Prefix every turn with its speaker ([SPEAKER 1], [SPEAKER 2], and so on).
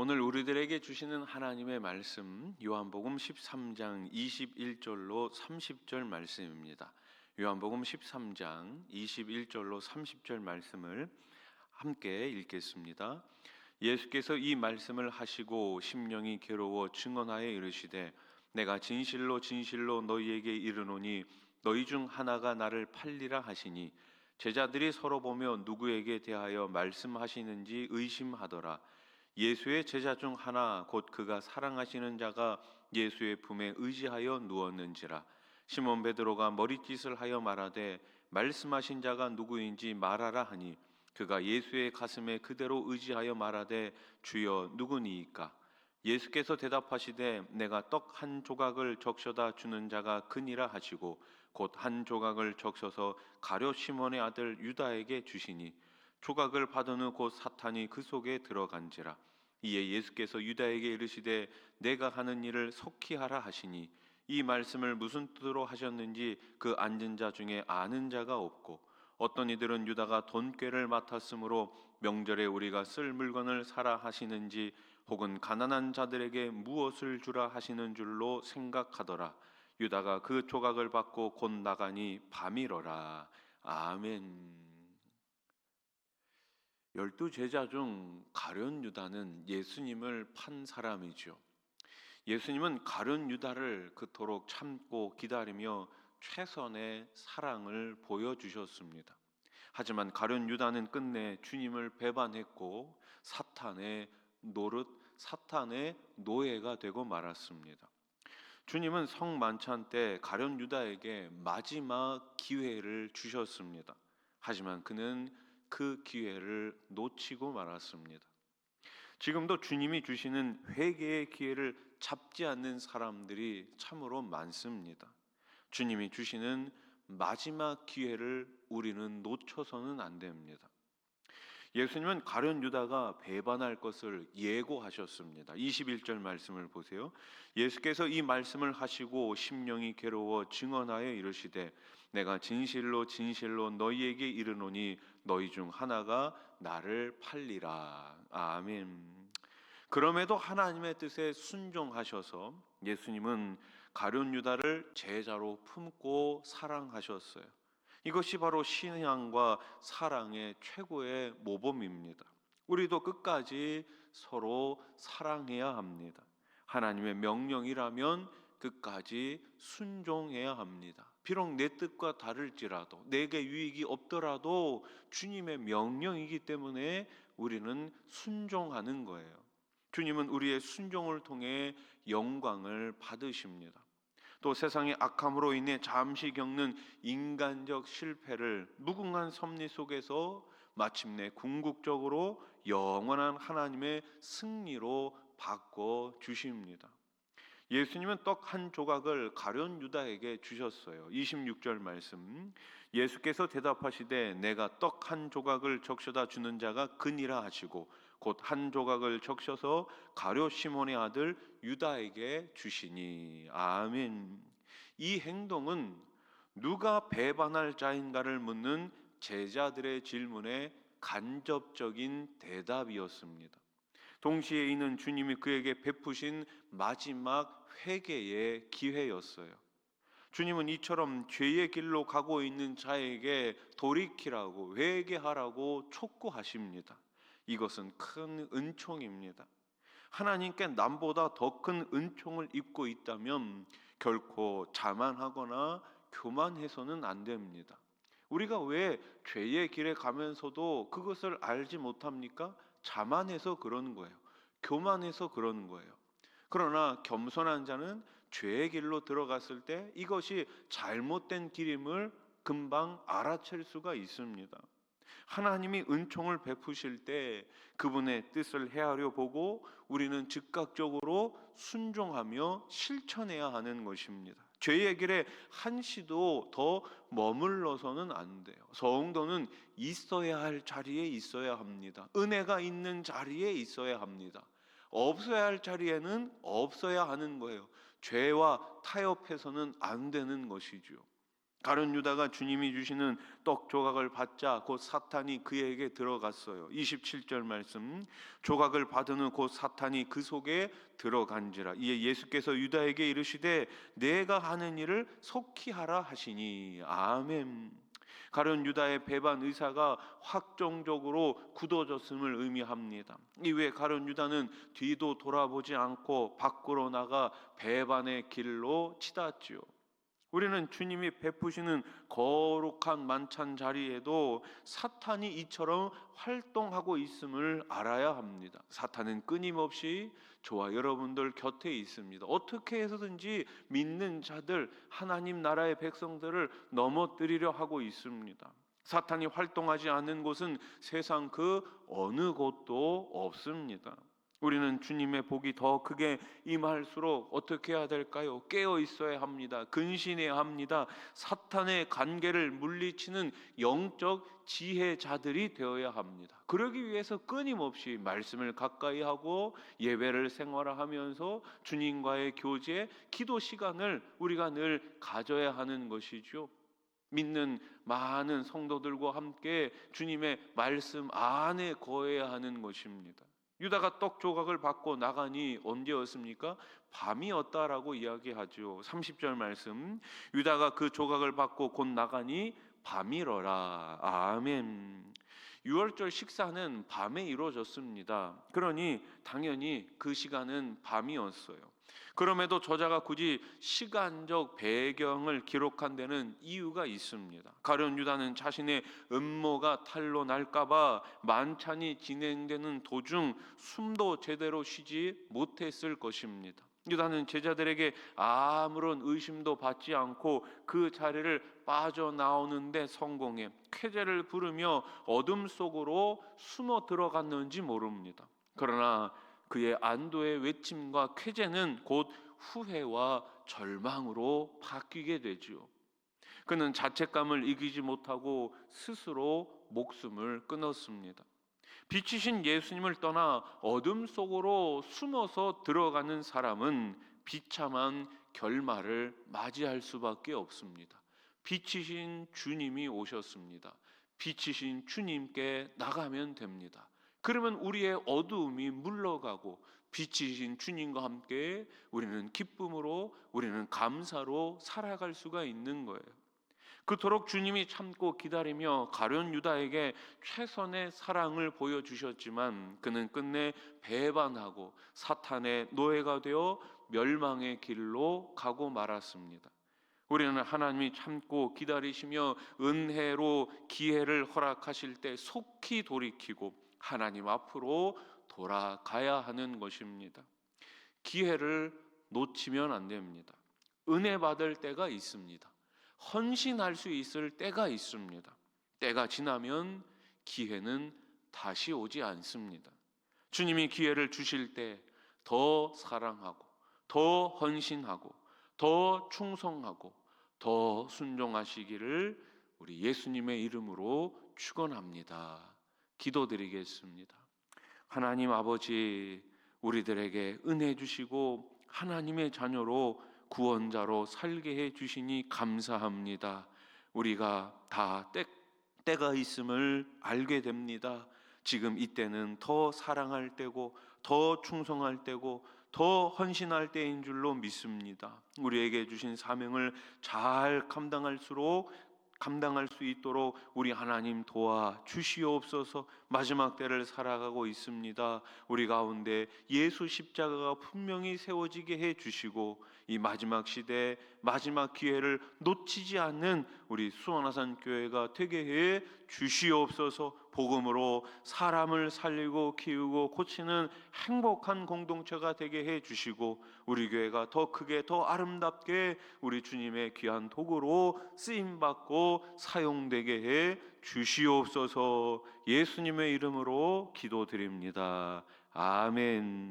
[SPEAKER 1] 오늘 우리들에게 주시는 하나님의 말씀 요한복음 13장 21절로 30절 말씀입니다. 요한복음 13장 21절로 30절 말씀을 함께 읽겠습니다. 예수께서 이 말씀을 하시고 심령이 괴로워 증언하여 이르시되 내가 진실로 진실로 너희에게 이르노니 너희 중 하나가 나를 팔리라 하시니 제자들이 서로 보며 누구에게 대하여 말씀하시는지 의심하더라. 예수의 제자 중 하나 곧 그가 사랑하시는 자가 예수의 품에 의지하여 누웠는지라. 시몬 베드로가 머리짓을 하여 말하되 말씀하신 자가 누구인지 말하라 하니 그가 예수의 가슴에 그대로 의지하여 말하되 주여 누구니이까? 예수께서 대답하시되 내가 떡 한 조각을 적셔다 주는 자가 그니라 하시고 곧 한 조각을 적셔서 가룟 시몬의 아들 유다에게 주시니 조각을 받은 후 곧 사탄이 그 속에 들어간지라. 이에 예수께서 유다에게 이르시되 내가 하는 일을 속히 하라 하시니 이 말씀을 무슨 뜻으로 하셨는지 그 앉은 자 중에 아는 자가 없고 어떤 이들은 유다가 돈꾀를 맡았으므로 명절에 우리가 쓸 물건을 사라 하시는지 혹은 가난한 자들에게 무엇을 주라 하시는 줄로 생각하더라. 유다가 그 조각을 받고 곧 나가니 밤이러라. 아멘. 12제자 중 가룟 유다는 예수님을 판 사람이죠. 예수님은 가룟 유다를 그토록 참고 기다리며 최선의 사랑을 보여주셨습니다. 하지만 가룟 유다는 끝내 주님을 배반했고 사탄의 노릇, 사탄의 노예가 되고 말았습니다. 주님은 성만찬 때 가룟 유다에게 마지막 기회를 주셨습니다. 하지만 그는 그 기회를 놓치고 말았습니다. 지금도 주님이 주시는 회개의 기회를 잡지 않는 사람들이 참으로 많습니다. 주님이 주시는 마지막 기회를 우리는 놓쳐서는 안 됩니다. 예수님은 가룟 유다가 배반할 것을 예고하셨습니다. 21절 말씀을 보세요. 예수께서 이 말씀을 하시고 심령이 괴로워 증언하여 이르시되 내가 진실로 진실로 너희에게 이르노니 너희 중 하나가 나를 팔리라. 아멘. 그럼에도 하나님의 뜻에 순종하셔서 예수님은 가룟 유다를 제자로 품고 사랑하셨어요. 이것이 바로 신앙과 사랑의 최고의 모범입니다. 우리도 끝까지 서로 사랑해야 합니다. 하나님의 명령이라면 끝까지 순종해야 합니다. 비록 내 뜻과 다를지라도 내게 유익이 없더라도 주님의 명령이기 때문에 우리는 순종하는 거예요. 주님은 우리의 순종을 통해 영광을 받으십니다. 또 세상의 악함으로 인해 잠시 겪는 인간적 실패를 무궁한 섭리 속에서 마침내 궁극적으로 영원한 하나님의 승리로 바꿔 주십니다. 예수님은 떡 한 조각을 가룟 유다에게 주셨어요. 26절 말씀. 예수께서 대답하시되 내가 떡 한 조각을 적셔다 주는 자가 그니라 하시고 곧 한 조각을 적셔서 가룟 시몬의 아들 유다에게 주시니. 아멘. 이 행동은 누가 배반할 자인가를 묻는 제자들의 질문에 간접적인 대답이었습니다. 동시에 이는 주님이 그에게 베푸신 마지막 회개의 기회였어요. 주님은 이처럼 죄의 길로 가고 있는 자에게 돌이키라고 회개하라고 촉구하십니다. 이것은 큰 은총입니다. 하나님께 남보다 더 큰 은총을 입고 있다면 결코 자만하거나 교만해서는 안 됩니다. 우리가 왜 죄의 길에 가면서도 그것을 알지 못합니까? 자만해서 그러는 거예요. 교만해서 그러는 거예요. 그러나 겸손한 자는 죄의 길로 들어갔을 때 이것이 잘못된 길임을 금방 알아챌 수가 있습니다. 하나님이 은총을 베푸실 때 그분의 뜻을 헤아려 보고 우리는 즉각적으로 순종하며 실천해야 하는 것입니다. 죄의 길에 한시도 더 머물러서는 안 돼요. 성도는 있어야 할 자리에 있어야 합니다. 은혜가 있는 자리에 있어야 합니다. 없어야 할 자리에는 없어야 하는 거예요. 죄와 타협해서는 안 되는 것이죠. 가룟 유다가 주님이 주시는 떡 조각을 받자 곧 사탄이 그에게 들어갔어요. 27절 말씀, 조각을 받은 후 곧 사탄이 그 속에 들어간지라. 이에 예수께서 유다에게 이르시되 내가 하는 일을 속히 하라 하시니. 아멘. 가룟 유다의 배반 의사가 확정적으로 굳어졌음을 의미합니다. 이후에 가룟 유다는 뒤도 돌아보지 않고 밖으로 나가 배반의 길로 치닫지요. 우리는 주님이 베푸시는 거룩한 만찬 자리에도 사탄이 이처럼 활동하고 있음을 알아야 합니다. 사탄은 끊임없이 저와 여러분들 곁에 있습니다. 어떻게 해서든지 믿는 자들, 하나님 나라의 백성들을 넘어뜨리려 하고 있습니다. 사탄이 활동하지 않는 곳은 세상 그 어느 곳도 없습니다. 우리는 주님의 복이 더 크게 임할수록 어떻게 해야 될까요? 깨어 있어야 합니다. 근신해야 합니다. 사탄의 관계를 물리치는 영적 지혜자들이 되어야 합니다. 그러기 위해서 끊임없이 말씀을 가까이 하고 예배를 생활하면서 주님과의 교제, 기도 시간을 우리가 늘 가져야 하는 것이죠. 믿는 많은 성도들과 함께 주님의 말씀 안에 거해야 하는 것입니다. 유다가 떡 조각을 받고 나가니 언제였습니까? 밤이었다라고 이야기하죠. 30절 말씀, 유다가 그 조각을 받고 곧 나가니 밤이러라. 아멘. 유월절 식사는 밤에 이루어졌습니다. 그러니 당연히 그 시간은 밤이었어요. 그럼에도 저자가 굳이 시간적 배경을 기록한 데는 이유가 있습니다. 가룟 유다는 자신의 음모가 탄로 날까봐 만찬이 진행되는 도중 숨도 제대로 쉬지 못했을 것입니다. 유다는 제자들에게 아무런 의심도 받지 않고 그 자리를 빠져나오는데 성공해 쾌재를 부르며 어둠 속으로 숨어 들어갔는지 모릅니다. 그러나 그의 안도의 외침과 쾌재는 곧 후회와 절망으로 바뀌게 되지요. 그는 자책감을 이기지 못하고 스스로 목숨을 끊었습니다. 빛이신 예수님을 떠나 어둠 속으로 숨어서 들어가는 사람은 비참한 결말을 맞이할 수밖에 없습니다. 빛이신 주님이 오셨습니다. 빛이신 주님께 나가면 됩니다. 그러면 우리의 어두움이 물러가고 빛이신 주님과 함께 우리는 기쁨으로, 우리는 감사로 살아갈 수가 있는 거예요. 그토록 주님이 참고 기다리며 가룟 유다에게 최선의 사랑을 보여주셨지만 그는 끝내 배반하고 사탄의 노예가 되어 멸망의 길로 가고 말았습니다. 우리는 하나님이 참고 기다리시며 은혜로 기회를 허락하실 때 속히 돌이키고 하나님 앞으로 돌아가야 하는 것입니다. 기회를 놓치면 안 됩니다. 은혜 받을 때가 있습니다. 헌신할 수 있을 때가 있습니다. 때가 지나면 기회는 다시 오지 않습니다. 주님이 기회를 주실 때 더 사랑하고 더 헌신하고 더 충성하고 더 순종하시기를 우리 예수님의 이름으로 축원합니다. 기도드리겠습니다. 하나님 아버지, 우리들에게 은혜 주시고 하나님의 자녀로 구원자로 살게 해 주시니 감사합니다. 우리가 다 때가 있음을 알게 됩니다. 지금 이때는 더 사랑할 때고 더 충성할 때고 더 헌신할 때인 줄로 믿습니다. 우리에게 주신 사명을 잘 감당할 수 있도록 우리 하나님 도와 주시옵소서. 마지막 때를 살아가고 있습니다. 우리 가운데 예수 십자가가 분명히 세워지게 해 주시고 이 마지막 시대 마지막 기회를 놓치지 않는 우리 수원아산 교회가 되게 해 주시옵소서. 복음으로 사람을 살리고 키우고 고치는 행복한 공동체가 되게 해 주시고 우리 교회가 더 크게 더 아름답게 우리 주님의 귀한 도구로 쓰임 받고 사용되게 해 주시옵소서. 예수님의 이름으로 기도드립니다. 아멘.